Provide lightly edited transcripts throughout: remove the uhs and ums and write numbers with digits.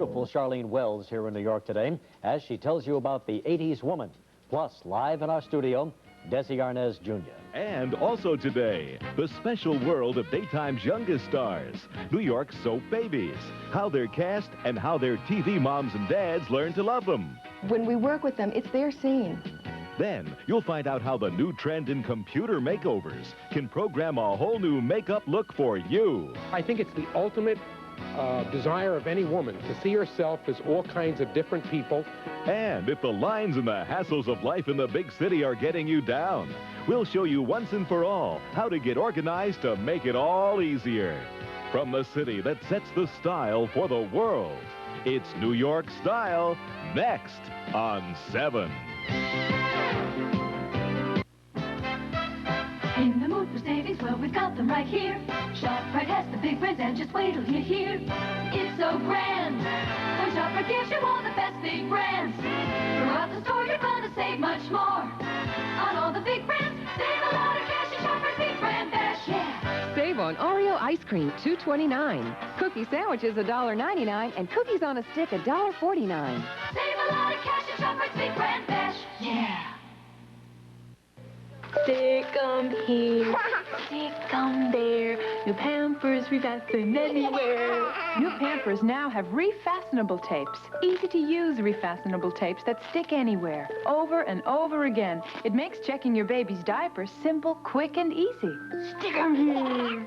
beautiful Charlene Wells here in New York today as she tells you about the 80s woman. Plus, live in our studio, Desi Arnaz Jr. And also today, the special world of daytime's youngest stars, New York's soap babies, how they're cast and how their TV moms and dads learn to love them. When we work with them, it's their scene. Then, you'll find out how the new trend in computer makeovers can program a whole new makeup look for you. I think it's the ultimate desire of any woman to see herself as all kinds of different people. And if the lines and the hassles of life in the big city are getting you down, we'll show you once and for all how to get organized to make it all easier. From the city that sets the style for the world, it's New York Style, next on 7. In the mood for savings, well, we've got them right here. ShopRite has the big brands, and just wait till you hear. It's so grand. When ShopRite gives you all the best big brands. Throughout the store, you're gonna save much more. On all the big brands, save a lot of cash in ShopRite's Big Brand Bash, yeah. Save on Oreo ice cream, $2.29. Cookie sandwiches, $1.99, and cookies on a stick, $1.49. Save a lot of cash in ShopRite's Big Brand Bash, yeah. Stick 'em here, stick 'em there. New Pampers refasten anywhere. New Pampers now have refastenable tapes. Easy to use refastenable tapes that stick anywhere, over and over again. It makes checking your baby's diapers simple, quick, and easy. Stick 'em here,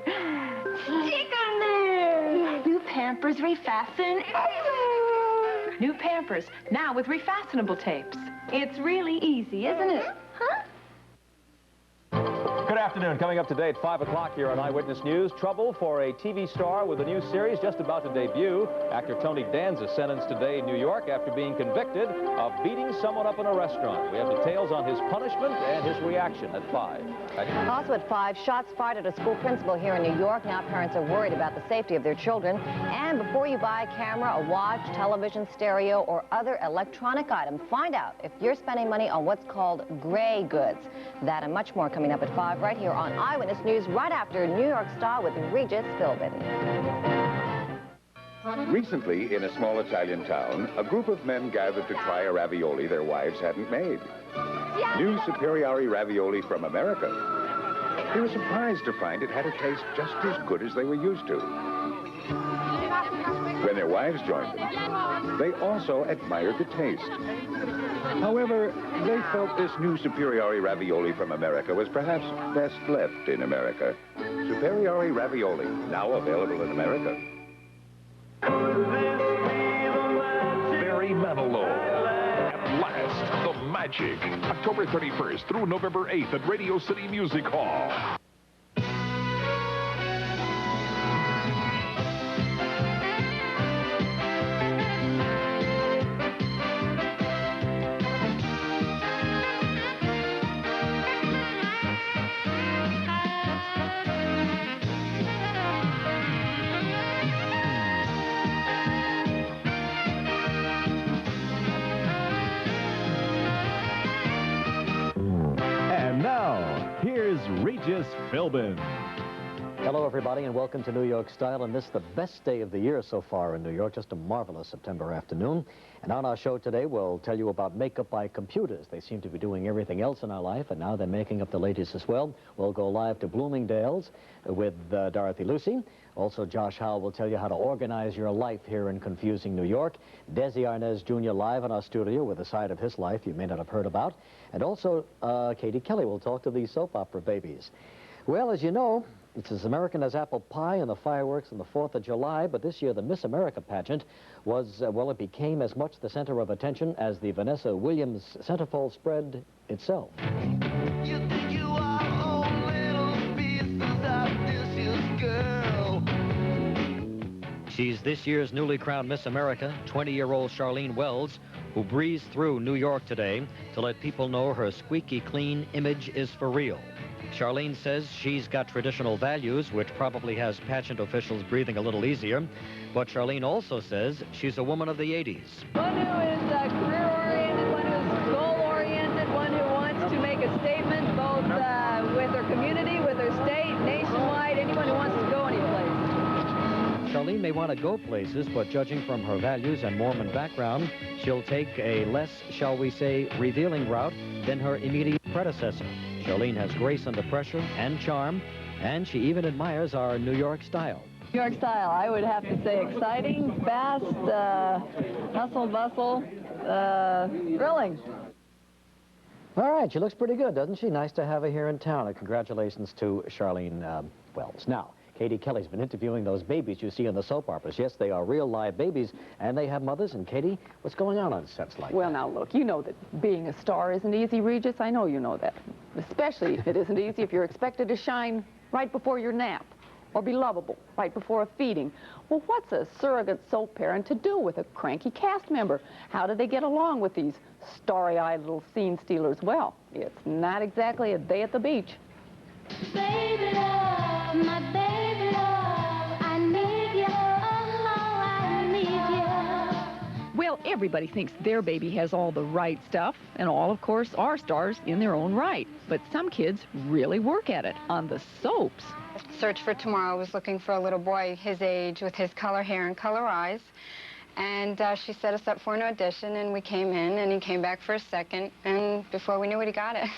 stick 'em there. New Pampers refasten anywhere. New Pampers, now with refastenable tapes. It's really easy, isn't it? Huh? Good afternoon. Coming up today at 5 o'clock here on Eyewitness News, trouble for a TV star with a new series just about to debut. Actor Tony Danza sentenced today in New York after being convicted of beating someone up in a restaurant. We have details on his punishment and his reaction at 5. Also at 5, shots fired at a school principal here in New York. Now parents are worried about the safety of their children. And before you buy a camera, a watch, television, stereo, or other electronic item, find out if you're spending money on what's called gray goods. That and much more coming up at 5 right here on Eyewitness News right after New York Style with Regis Philbin. Recently, in a small Italian town, a group of men gathered to try a ravioli their wives hadn't made. New Superiore ravioli from America. They were surprised to find it had a taste just as good as they were used to. When their wives joined them, they also admired the taste. However, they felt this new Superiore ravioli from America was perhaps best left in America. Superiore ravioli, now available in America. Barry Manilow. At last, the magic. October 31st through November 8th at Radio City Music Hall. Here's Regis Philbin. Hello, everybody, and welcome to New York Style. And this is the best day of the year so far in New York. Just a marvelous September afternoon. And on our show today, we'll tell you about makeup by computers. They seem to be doing everything else in our life, and now they're making up the ladies as well. We'll go live to Bloomingdale's with Dorothy Lucy. Also, Josh Howell will tell you how to organize your life here in confusing New York. Desi Arnaz Jr. live in our studio with a side of his life you may not have heard about. And also, Katie Kelly will talk to these soap opera babies. Well, as you know, it's as American as apple pie and the fireworks on the 4th of July, but this year the Miss America pageant was, well, it became as much the center of attention as the Vanessa Williams centerfold spread itself. You think you are old little pieces of this year's girl. She's this year's newly crowned Miss America, 20-year-old Charlene Wells, who breezed through New York today to let people know her squeaky clean image is for real. Charlene says she's got traditional values, which probably has pageant officials breathing a little easier. But Charlene also says she's a woman of the 80s. One who is career-oriented, one who's goal-oriented, one who wants to make a statement both with her community, with her state, nationwide, anyone who wants to go anyplace. Charlene Charlene may want to go places, but judging from her values and Mormon background, she'll take a less, shall we say, revealing route than her immediate predecessor. Charlene has grace under pressure and charm, and she even admires our New York style. New York style, I would have to say exciting, fast, hustle, bustle, thrilling. All right, she looks pretty good, doesn't she? Nice to have her here in town. And congratulations to Charlene Wells. Now, Katie Kelly's been interviewing those babies you see in the soap operas. Yes, they are real live babies, and they have mothers. And Katie, what's going on sets like Well, that? now, look, you know that being a star isn't easy, Regis. I know you know that. Especially, it isn't easy if you're expected to shine right before your nap, or be lovable right before a feeding. Well, what's a surrogate soap parent to do with a cranky cast member? How do they get along with these starry-eyed little scene stealers? Well, it's not exactly a day at the beach. Baby love, my baby love, I need you, oh, I need you. Well, everybody thinks their baby has all the right stuff, and all, of course, are stars in their own right. But some kids really work at it on the soaps. Search for Tomorrow was looking for a little boy his age with his color hair and color eyes. And she set us up for an audition, and we came in, and he came back for a second, and before we knew it, he got it.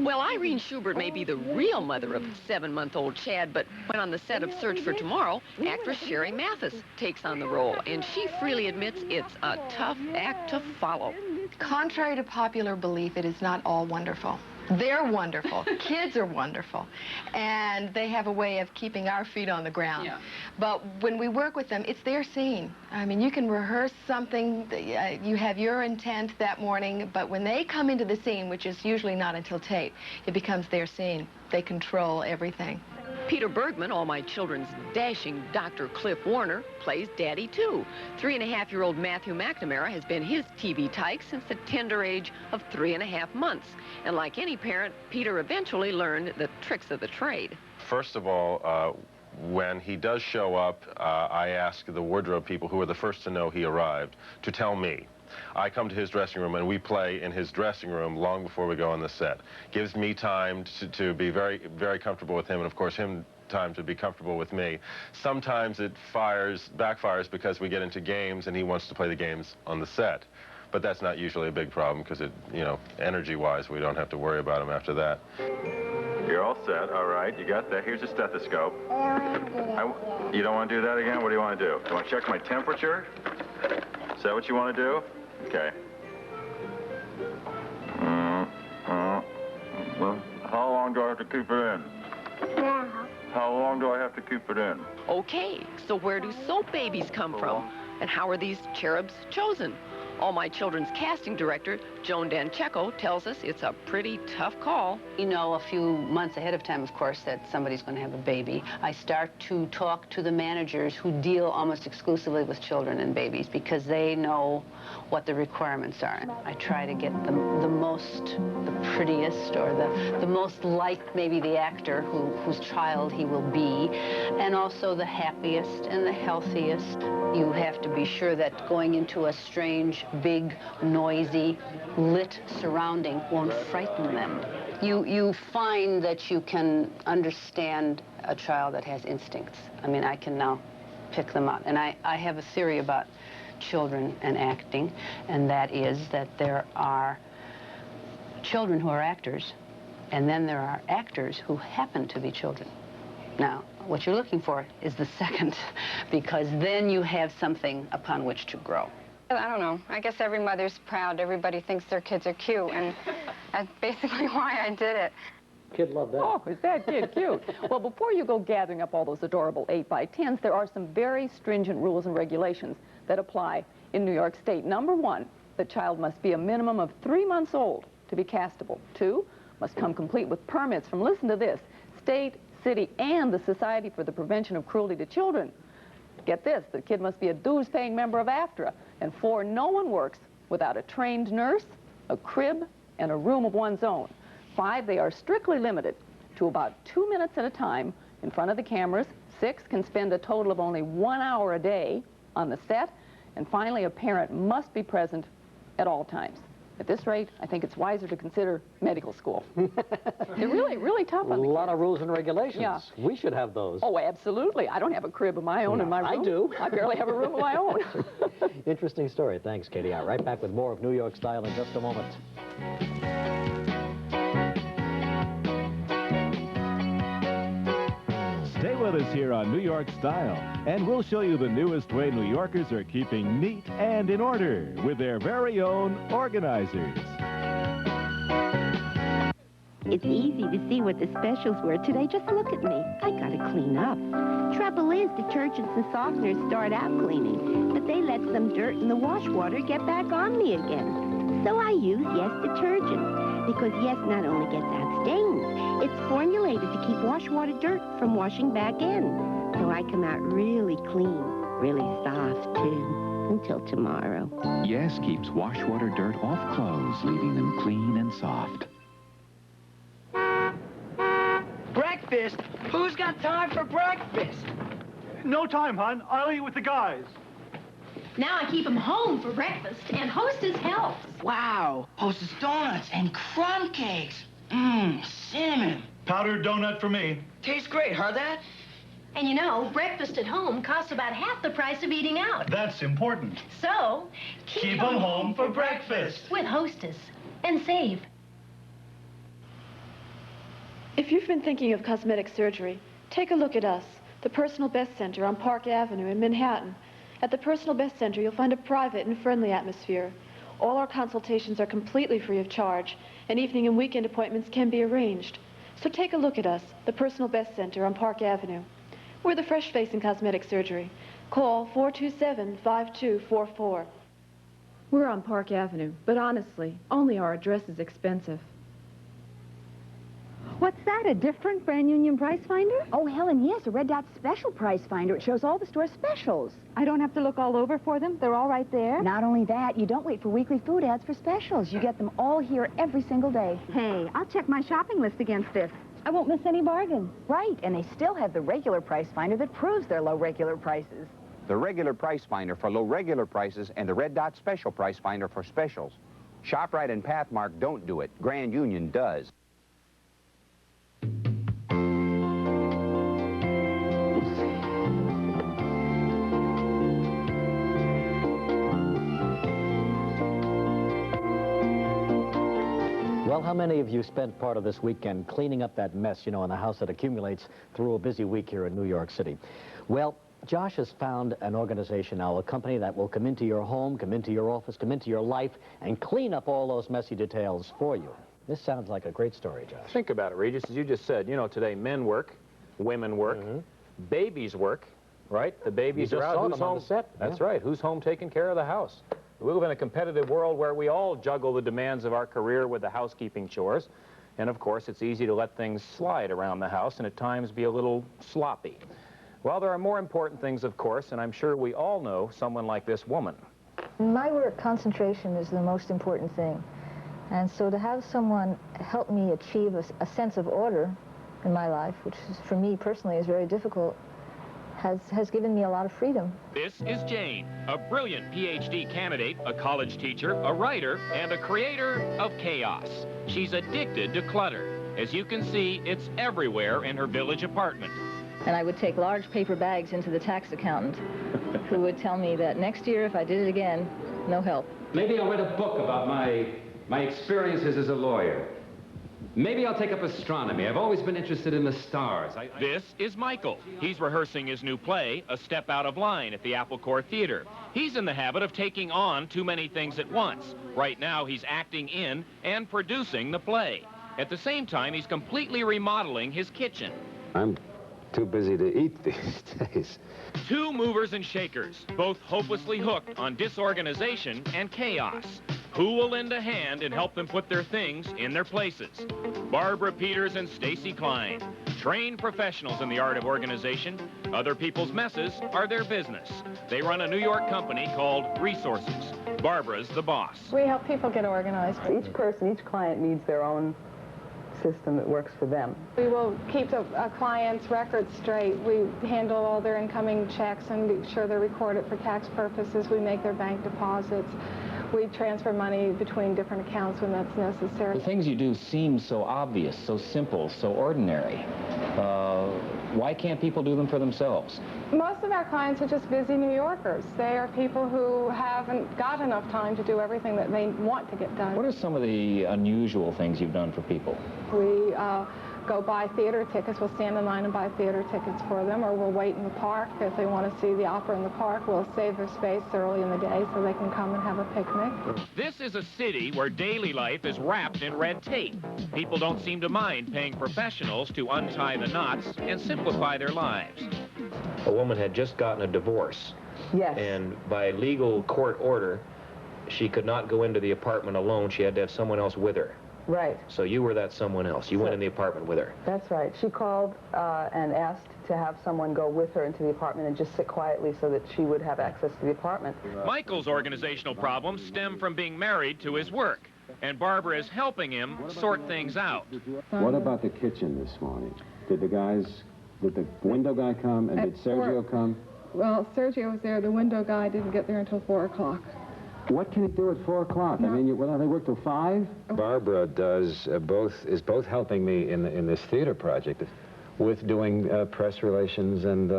Well, Irene Schubert may be the real mother of 7-month-old Chad, but when on the set of Search for Tomorrow, actress Sherry Mathis takes on the role, and she freely admits it's a tough act to follow. Contrary to popular belief, it is not all wonderful. They're wonderful. Kids are wonderful. And they have a way of keeping our feet on the ground. Yeah. But when we work with them, it's their scene. I mean, you can rehearse something, you have your intent that morning, but when they come into the scene, which is usually not until tape, it becomes their scene. They control everything. Peter Bergman, All My Children's dashing Dr. Cliff Warner, plays Daddy, too. 3-and-a-half-year-old Matthew McNamara has been his TV tyke since the tender age of 3.5 months. And like any parent, Peter eventually learned the tricks of the trade. First of all, when he does show up, I ask the wardrobe people, who are the first to know he arrived, to tell me. I come to his dressing room, and we play in his dressing room long before we go on the set. Gives me time to be very, very comfortable with him, and of course him time to be comfortable with me. Sometimes it backfires because we get into games, and he wants to play the games on the set. But that's not usually a big problem because energy-wise, we don't have to worry about him after that. You're all set, all right. You got that. Here's your stethoscope. You don't want to do that again? What do you want to do? Do you want to check my temperature? Is that what you want to do? Okay. Well, how long do I have to keep it in? How long do I have to keep it in? Okay, so where do soap babies come from? And how are these cherubs chosen? All My Children's casting director, Joan Dancheco, tells us it's a pretty tough call. You know a few months ahead of time, of course, that somebody's going to have a baby. I start to talk to the managers who deal almost exclusively with children and babies because they know what the requirements are. I try to get the prettiest, or the most like maybe the actor whose child he will be, and also the happiest and the healthiest. You have to be sure that going into a strange, big, noisy, lit surrounding won't frighten them. You find that you can understand a child that has instincts. I mean, I can now pick them out. And I have a theory about children and acting, and that is that there are children who are actors, and then there are actors who happen to be children. Now, what you're looking for is the second, because then you have something upon which to grow. I don't know. I guess every mother's proud. Everybody thinks their kids are cute, and that's basically why I did it. Kid loved that. Oh, is that kid cute? Well, before you go gathering up all those adorable 8x10s, there are some very stringent rules and regulations that apply in New York State. Number 1, the child must be a minimum of 3 months old to be castable. 2, must come complete with permits from, listen to this, state, city, and the Society for the Prevention of Cruelty to Children. Get this, the kid must be a dues-paying member of AFTRA. And 4, no one works without a trained nurse, a crib, and a room of one's own. 5, they are strictly limited to about 2 minutes at a time in front of the cameras. 6, can spend a total of only 1 hour a day on the set. And finally, a parent must be present at all times. At this rate, I think it's wiser to consider medical school. They're really, really tough on the A lot kids. of rules and regulations. Yeah. We should have those. Oh, absolutely. I don't have a crib of my own in my room. I do. I barely have a room of my own. Interesting story. Thanks, Katie. All right, back with more of New York Style in just a moment. Stay with us here on New York Style, and we'll show you the newest way New Yorkers are keeping neat and in order with their very own organizers. It's easy to see what the specials were today. Just look at me. I gotta clean up. Trouble is, detergents and softeners start out cleaning, but they let some dirt in the wash water get back on me again. So I use Yes Detergent, because Yes not only gets out stains, it's formulated to keep wash water dirt from washing back in. So I come out really clean, really soft, too, until tomorrow. Yes keeps wash water dirt off clothes, leaving them clean and soft. Breakfast? Who's got time for breakfast? No time, hon. I'll eat with the guys. Now I keep them home for breakfast, and Hostess helps. Wow, Hostess donuts and crumb cakes. Mmm, cinnamon. Powdered donut for me. Tastes great, heard that? And you know, breakfast at home costs about half the price of eating out. That's important. So, Keep 'em home for breakfast. With Hostess. And save. If you've been thinking of cosmetic surgery, take a look at us, the Personal Best Center on Park Avenue in Manhattan. At the Personal Best Center, you'll find a private and friendly atmosphere. All our consultations are completely free of charge, and evening and weekend appointments can be arranged. So take a look at us, the Personal Best Center on Park Avenue. We're the fresh face in cosmetic surgery. Call 427-5244. We're on Park Avenue, but honestly, only our address is expensive. What's that, a different brand union price finder? Oh, Helen, yes, a Red Dot special price finder. It shows all the store specials. I don't have to look all over for them? They're all right there? Not only that, you don't wait for weekly food ads for specials. You get them all here every single day. Hey, I'll check my shopping list against this. I won't miss any bargains. Right, and they still have the regular price finder that proves their low regular prices. The regular price finder for low regular prices and the Red Dot special price finder for specials. ShopRite and Pathmark don't do it. Grand Union does. Well, how many of you spent part of this weekend cleaning up that mess, you know, in the house that accumulates through a busy week here in New York City? Well, Josh has found an organization now, a company that will come into your home, come into your office, come into your life, and clean up all those messy details for you. This sounds like a great story, Josh. Think about it, Regis. As you just said, you know, today men work, women work, babies work, right? The babies You are just out. saw Who's them on home? the set. That's Yeah. right. Who's home taking care of the house? We live in a competitive world where we all juggle the demands of our career with the housekeeping chores. And, of course, it's easy to let things slide around the house and at times be a little sloppy. Well, there are more important things, of course, and I'm sure we all know someone like this woman. In my work, concentration is the most important thing. And so to have someone help me achieve a sense of order in my life, which is, for me personally is very difficult, has given me a lot of freedom. This is Jane, a brilliant PhD candidate, a college teacher, a writer, and a creator of chaos. She's addicted to clutter. As you can see, it's everywhere in her village apartment. And I would take large paper bags into the tax accountant, who would tell me that next year, if I did it again, no help. Maybe I'll write a book about my experiences as a lawyer. Maybe I'll take up astronomy. I've always been interested in the stars. This is Michael. He's rehearsing his new play, A Step Out of Line, at the Apple Corps Theater. He's in the habit of taking on too many things at once. Right now, he's acting in and producing the play. At the same time, he's completely remodeling his kitchen. I'm too busy to eat these days. Two movers and shakers, both hopelessly hooked on disorganization and chaos. Who will lend a hand and help them put their things in their places? Barbara Peters and Stacy Klein, trained professionals in the art of organization. Other people's messes are their business. They run a New York company called Resources. Barbara's the boss. We help people get organized. Each person, each client needs their own system that works for them. We will keep a client's records straight. We handle all their incoming checks and make sure they're recorded for tax purposes. We make their bank deposits. We transfer money between different accounts when that's necessary. The things you do seem so obvious, so simple, so ordinary. Why can't people do them for themselves? Most of our clients are just busy New Yorkers. They are people who haven't got enough time to do everything that they want to get done. What are some of the unusual things you've done for people? We go buy theater tickets. We'll stand in line and buy theater tickets for them, or we'll wait in the park. If they want to see the opera in the park, we'll save their space early in the day so they can come and have a picnic. This is a city where daily life is wrapped in red tape. People don't seem to mind paying professionals to untie the knots and simplify their lives. A woman had just gotten a divorce. Yes. And by legal court order, she could not go into the apartment alone. She had to have someone else with her. Right. So you were that someone else. You went in the apartment with her. That's right. She called and asked to have someone go with her into the apartment and just sit quietly so that she would have access to the apartment. Michael's organizational problems stem from being married to his work, and Barbara is helping him sort things out. What about the kitchen this morning? Did the window guy come, and did Sergio come? Well, Sergio was there. The window guy didn't get there until 4 o'clock. What can he do at 4 o'clock? No. I mean, they work till 5? Barbara is both helping me in this theater project with doing press relations and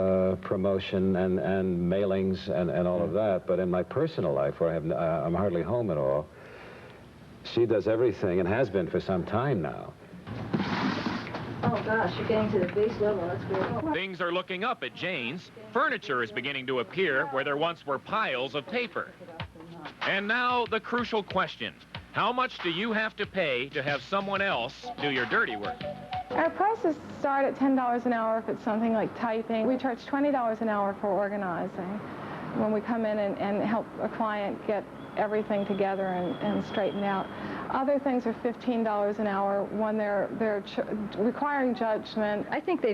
promotion and mailings and all of that. But in my personal life, where I'm hardly home at all, she does everything and has been for some time now. Oh, gosh, you're getting to the base level. That's great. Things are looking up at Jane's. Furniture is beginning to appear where there once were piles of paper. And now the crucial question. How much do you have to pay to have someone else do your dirty work? Our prices start at $10 an hour if it's something like typing. We charge $20 an hour for organizing when we come in and help a client get everything together and straighten out. Other things are $15 an hour when they're requiring judgment. I think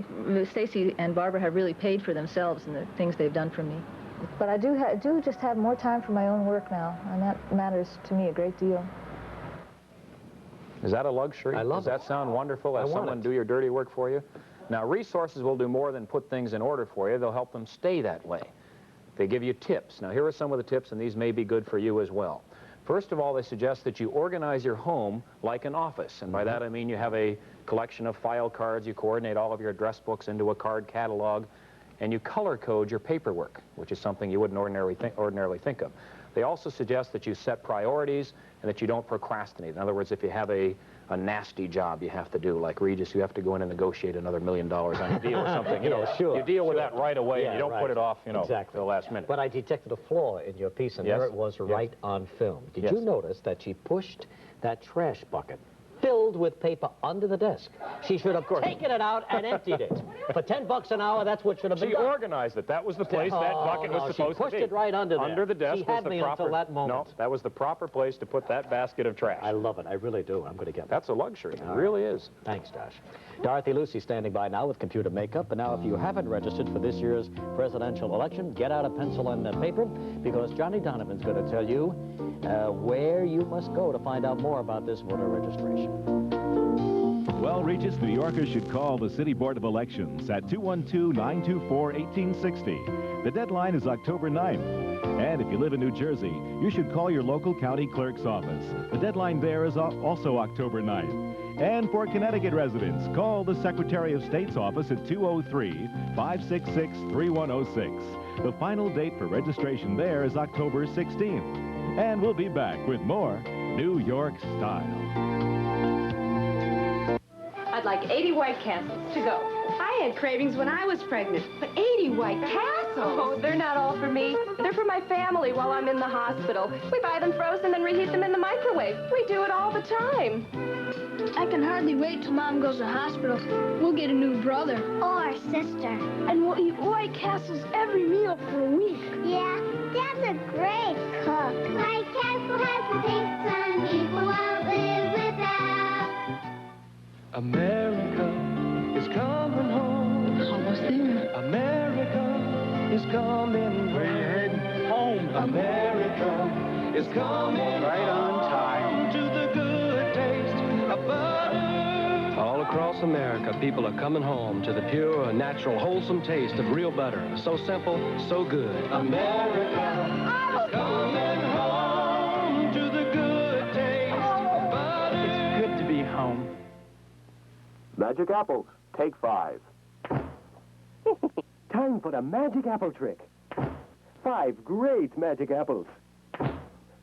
Stacy and Barbara have really paid for themselves and the things they've done for me. But I do just have more time for my own work now, and that matters to me a great deal. Is that a luxury? I love Does that sound wonderful? Have someone do your dirty work for you? Now, resources will do more than put things in order for you. They'll help them stay that way. They give you tips. Now, here are some of the tips, and these may be good for you as well. First of all, they suggest that you organize your home like an office. And by that, I mean you have a collection of file cards. You coordinate all of your address books into a card catalog. And you color code your paperwork, which is something you wouldn't ordinarily think of. They also suggest that you set priorities and that you don't procrastinate. In other words, if you have a nasty job you have to do, like Regis, you have to go in and negotiate another $1 million on a deal or something. You deal with that right away, and you don't put it off, exactly. to the last minute. But I detected a flaw in your piece, and there it was right on film. Did you notice that she pushed that trash bucket filled with paper under the desk? She should have taken it out and emptied it. For $10 an hour, that's what should have been done. She organized it. That was the place that bucket was supposed to be. She pushed it right under there. Under the desk she had was the me proper... until that moment. No, that was the proper place to put that basket of trash. I love it. I really do. I'm going to get that. That's a luxury. It really is. Thanks, Josh. Dorothy Lucy standing by now with computer makeup. And now, if you haven't registered for this year's presidential election, get out a pencil and a paper, because Johnny Donovan's going to tell you where you must go to find out more about this voter registration. Well, Regis, New Yorkers should call the City Board of Elections at 212-924-1860. The deadline is October 9th. And if you live in New Jersey, you should call your local county clerk's office. The deadline there is also October 9th. And for Connecticut residents, call the Secretary of State's office at 203-566-3106. The final date for registration there is October 16th. And we'll be back with more New York Style. I'd like 80 White Castles to go. I had cravings when I was pregnant, but 80 White Castles? Oh, they're not all for me. They're for my family while I'm in the hospital. We buy them frozen and reheat them in the microwave. We do it all the time. I can hardly wait till Mom goes to the hospital. We'll get a new brother. Or sister. And we'll eat White Castles every meal for a week. Yeah, Dad's a great cook. White Castle has the taste some people won't live without. America is coming home. Almost there. America is coming. Where you heading? Home. America is coming right on time to the good taste of butter. All across America, people are coming home to the pure, natural, wholesome taste of real butter. So simple, so good. America is coming home to magic apples. Take 5. Time for the magic apple trick. 5 great magic apples.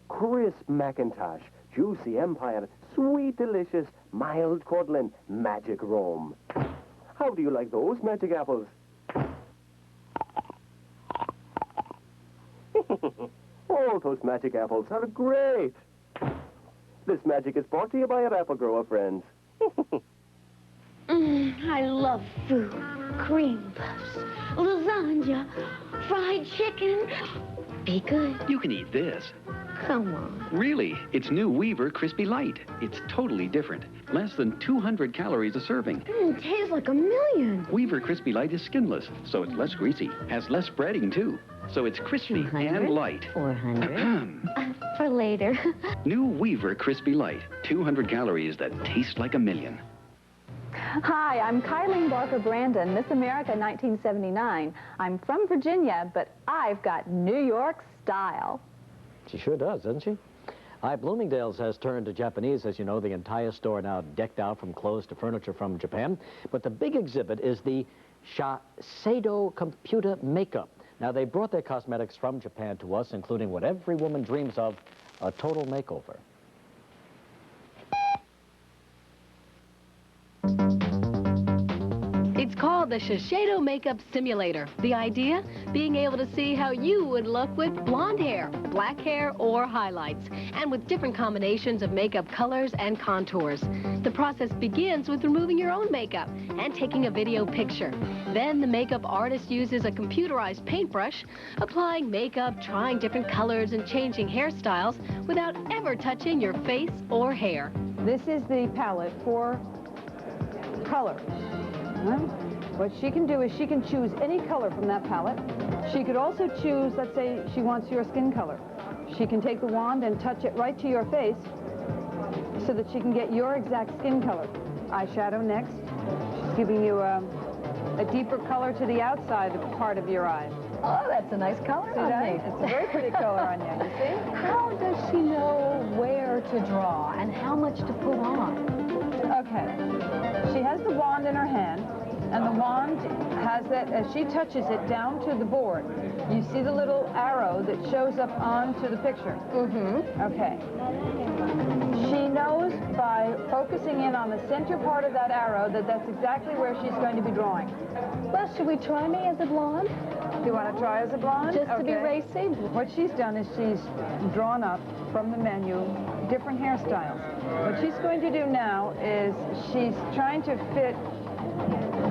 Crisp McIntosh, juicy Empire, sweet delicious, mild Cortland, magic Rome. How do you like those magic apples? All those magic apples are great. This magic is brought to you by our apple grower friends. I love food. Cream puffs, lasagna, fried chicken. Be good. You can eat this. Come on. Really, it's new Weaver Crispy Light. It's totally different. Less than 200 calories a serving. Tastes like a million. Weaver Crispy Light is skinless, so it's less greasy. Has less breading, too. So it's crispy and light. 400. For later. New Weaver Crispy Light. 200 calories that taste like a million. Hi, I'm Kylene Barker Brandon, Miss America 1979. I'm from Virginia, but I've got New York style. She sure does, doesn't she? Bloomingdale's has turned to Japanese, as you know, the entire store now decked out from clothes to furniture from Japan. But the big exhibit is the Shiseido computer makeup. Now, they brought their cosmetics from Japan to us, including what every woman dreams of, a total makeover. It's called the Shiseido Makeup Simulator. The idea? Being able to see how you would look with blonde hair, black hair, or highlights, and with different combinations of makeup colors and contours. The process begins with removing your own makeup and taking a video picture. Then the makeup artist uses a computerized paintbrush, applying makeup, trying different colors, and changing hairstyles without ever touching your face or hair. This is the palette for color. What she can do is she can choose any color from that palette. She could also choose, let's say she wants your skin color. She can take the wand and touch it right to your face so that she can get your exact skin color. Eyeshadow next. She's giving you a deeper color to the outside part of your eye. Oh, that's a nice color on me. It's a very pretty color on you, you see? How does she know where to draw and how much to put on? Okay. She has the wand in her hand, and the wand has it, as she touches it down to the board, you see the little arrow that shows up onto the picture. Mm-hmm. Okay. She knows by focusing in on the center part of that arrow that that's exactly where she's going to be drawing. Well, should we try me as a blonde? Do you want to try as a blonde? Just to be racy? What she's done is she's drawn up from the menu different hairstyles. What she's going to do now is she's trying to fit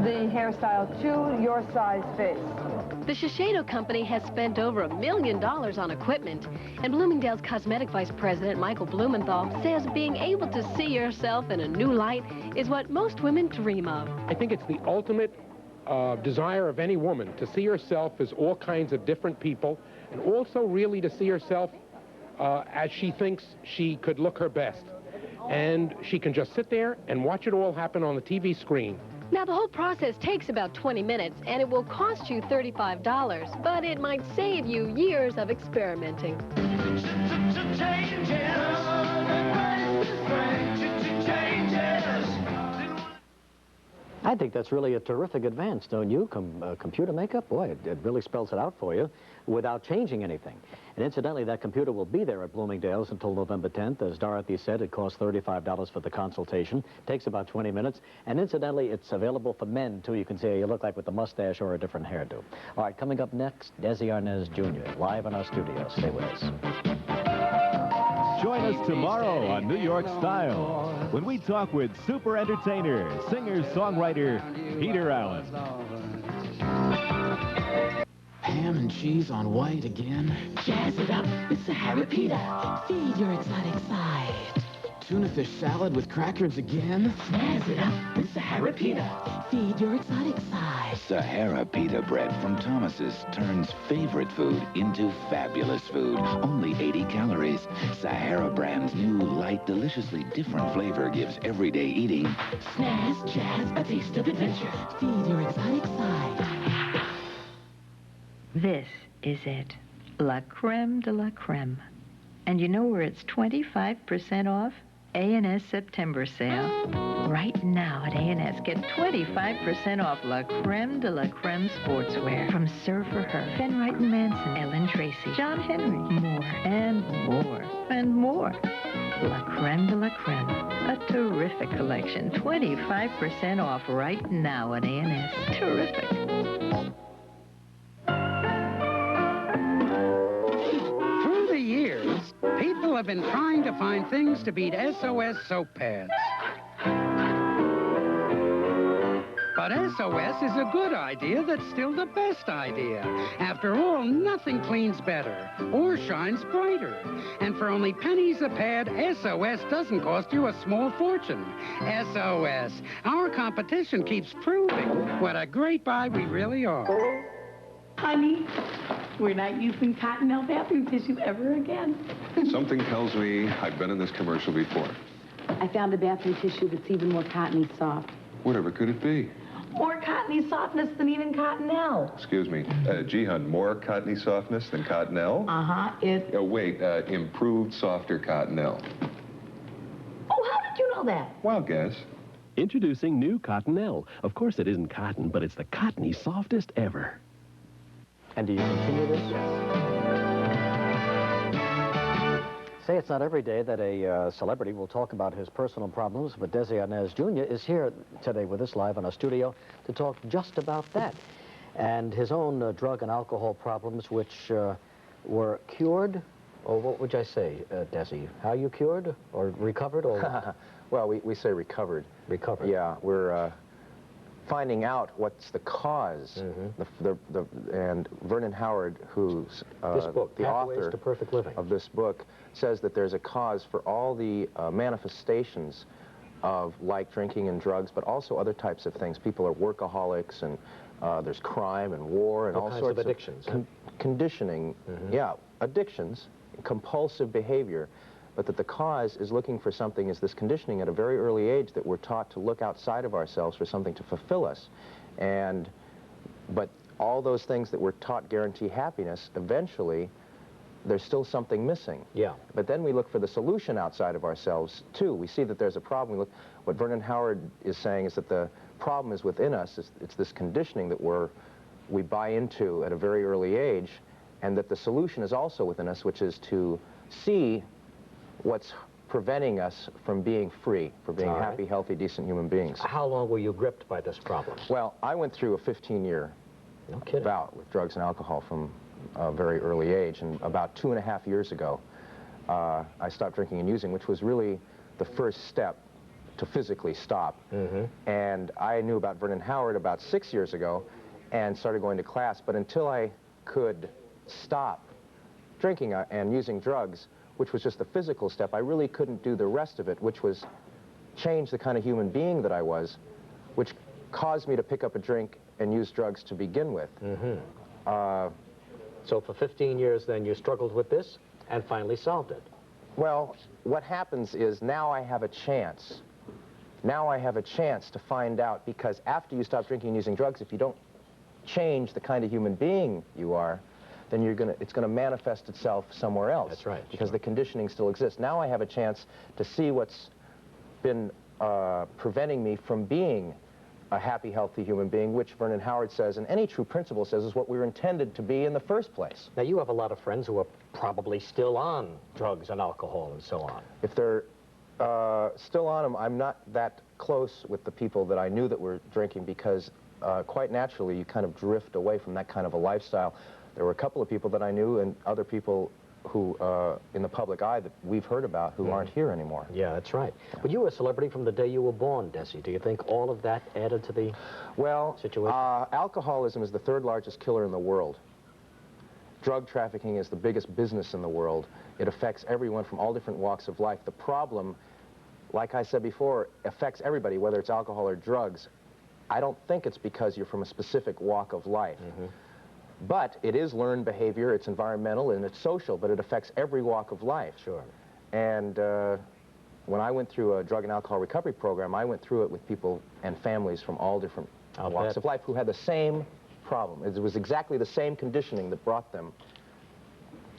the hairstyle to your size face. The Shiseido company has spent over $1 million on equipment, and Bloomingdale's cosmetic vice president, Michael Blumenthal, says being able to see yourself in a new light is what most women dream of. I think it's the ultimate desire of any woman to see herself as all kinds of different people, and also really to see herself as she thinks she could look her best. And she can just sit there and watch it all happen on the TV screen. Now, the whole process takes about 20 minutes, and it will cost you $35, but it might save you years of experimenting. I think that's really a terrific advance, don't you? Computer makeup, boy, it really spells it out for you without changing anything. And incidentally, that computer will be there at Bloomingdale's until November 10th. As Dorothy said, it costs $35 for the consultation. Takes about 20 minutes. And incidentally, it's available for men, too. You can see how you look like with a mustache or a different hairdo. All right, coming up next, Desi Arnaz Jr., live in our studio. Stay with us. Join us tomorrow on New York Style when we talk with super entertainer, singer-songwriter Peter Allen. Ham and cheese on white again. Jazz it up with Sahara Pita. Feed your exotic side. Tuna fish salad with crackers again. Jazz it up with Sahara Pita. Feed your exotic side. Sahara Pita bread from Thomas's turns favorite food into fabulous food. Only 80 calories. Sahara brand's new, light, deliciously different flavor gives everyday eating Snazz, jazz, a taste of adventure. Feed your exotic side. This is it. La creme de la creme. And you know where it's 25% off? A&S September sale. Right now at A&S, get 25% off La Creme de la Creme sportswear from Surfer Her, Fenright and Manson, Ellen Tracy, John Henry, more and more and more. La Creme de la Creme, a terrific collection. 25% off right now at A&S. Terrific. Through the years, people have been trying to find things to beat SOS soap pads. But SOS is a good idea that's still the best idea. After all, nothing cleans better or shines brighter. And for only pennies a pad, SOS doesn't cost you a small fortune. SOS, our competition keeps proving what a great buy we really are. Honey, we're not using Cottonelle bathroom tissue ever again. Something tells me I've been in this commercial before. I found a bathroom tissue that's even more cottony soft. Whatever could it be? More cottony softness than even Cottonelle. Excuse me, Jihan, more cottony softness than Cottonelle? Uh-huh, Oh, wait, improved, softer Cottonelle. Oh, how did you know that? Wild guess. Introducing new Cottonelle. Of course it isn't cotton, but it's the cottony softest ever. And do you continue this? Say it's not every day that a celebrity will talk about his personal problems, but Desi Arnaz Jr. is here today with us live in our studio to talk just about that. And his own drug and alcohol problems, which were cured, or what would I say, Desi? How you cured or recovered? Or Well, we say recovered. Recovered. Yeah, we're finding out what's the cause. And Vernon Howard, who's this book, the Pathways author to Perfect Living. of this book, says that there's a cause for all the manifestations of like drinking and drugs, but also other types of things. People are workaholics, and there's crime and war and all sorts of addictions. Conditioning. Yeah, addictions, compulsive behavior. But that the cause is looking for something is this conditioning at a very early age that we're taught to look outside of ourselves for something to fulfill us. But all those things that we're taught guarantee happiness, eventually there's still something missing. Yeah. But then we look for the solution outside of ourselves too. We see that there's a problem. What Vernon Howard is saying is that the problem is within us. It's this conditioning that we buy into at a very early age, and that the solution is also within us, which is to see what's preventing us from being free, from being happy, healthy, decent human beings. How long were you gripped by this problem? Well, I went through a 15-year bout with drugs and alcohol from a very early age, and about 2.5 years ago, I stopped drinking and using, which was really the first step to physically stop. And I knew about Vernon Howard about 6 years ago and started going to class, but until I could stop drinking and using drugs, which was just the physical step, I really couldn't do the rest of it, which was change the kind of human being that I was, which caused me to pick up a drink and use drugs to begin with. So for 15 years then you struggled with this and finally solved it. Well, what happens is now I have a chance. Now I have a chance to find out, because after you stop drinking and using drugs, if you don't change the kind of human being you are, then it's going to manifest itself somewhere else. That's right. Because the conditioning still exists. Now I have a chance to see what's been preventing me from being a happy, healthy human being, which Vernon Howard says, and any true principle says, is what we were intended to be in the first place. Now, you have a lot of friends who are probably still on drugs and alcohol and so on. If they're still on them, I'm not that close with the people that I knew that were drinking, because quite naturally you kind of drift away from that kind of a lifestyle. There were a couple of people that I knew and other people who, in the public eye, that we've heard about who aren't here anymore. Yeah, that's right. But you were a celebrity from the day you were born, Desi. Do you think all of that added to the situation? Alcoholism is the third largest killer in the world. Drug trafficking is the biggest business in the world. It affects everyone from all different walks of life. The problem, like I said before, affects everybody, whether it's alcohol or drugs. I don't think it's because you're from a specific walk of life. But it is learned behavior, it's environmental, and it's social, but it affects every walk of life. Sure. And when I went through a drug and alcohol recovery program, I went through it with people and families from all different walks of life who had the same problem. It was exactly the same conditioning that brought them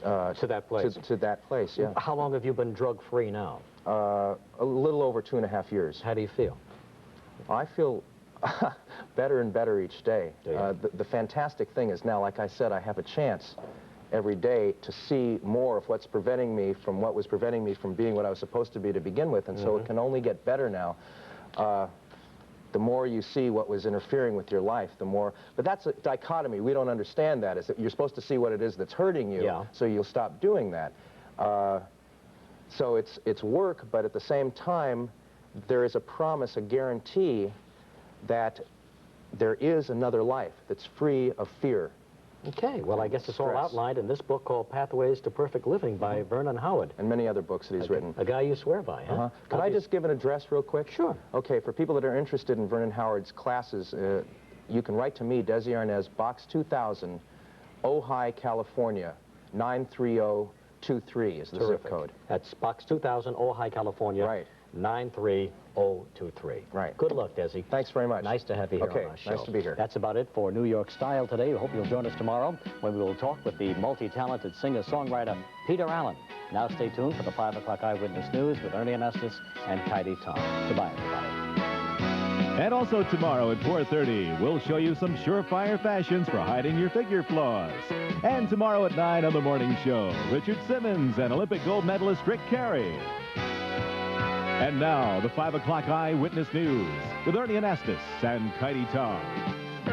To that place? To that place, yeah. How long have you been drug-free now? A little over 2.5 years. How do you feel? I feel better and better each day. The fantastic thing is now, like I said, I have a chance every day to see more of what's preventing me from what was preventing me from being what I was supposed to be to begin with, and so it can only get better now. The more you see what was interfering with your life, the more... But that's a dichotomy. We don't understand that. Is that you're supposed to see what it is that's hurting you, so you'll stop doing that. So it's work, but at the same time, there is a promise, a guarantee that there is another life that's free of fear. Okay, well, I guess it's all outlined in this book called Pathways to Perfect Living by Vernon Howard. And many other books that he's written. A guy you swear by, huh? Could I just give an address real quick? Sure. Okay, for people that are interested in Vernon Howard's classes, you can write to me, Desi Arnaz, Box 2000, Ojai, California, 93023 is the zip code. That's Box 2000, Ojai, California. Right. 93023. Right. Good luck, Desi. Thanks very much. Nice to have you here on our show. Nice to be here. That's about it for New York Style today. We hope you'll join us tomorrow when we will talk with the multi-talented singer-songwriter Peter Allen. Now stay tuned for the 5 o'clock Eyewitness News with Ernie Anastas and Heidi Tom. Goodbye, everybody. And also tomorrow at 4:30, we'll show you some surefire fashions for hiding your figure flaws. And tomorrow at 9 on The Morning Show, Richard Simmons and Olympic gold medalist Rick Carey. And now, the 5 o'clock Eyewitness News with Ernie Anastas and Heidi Tom.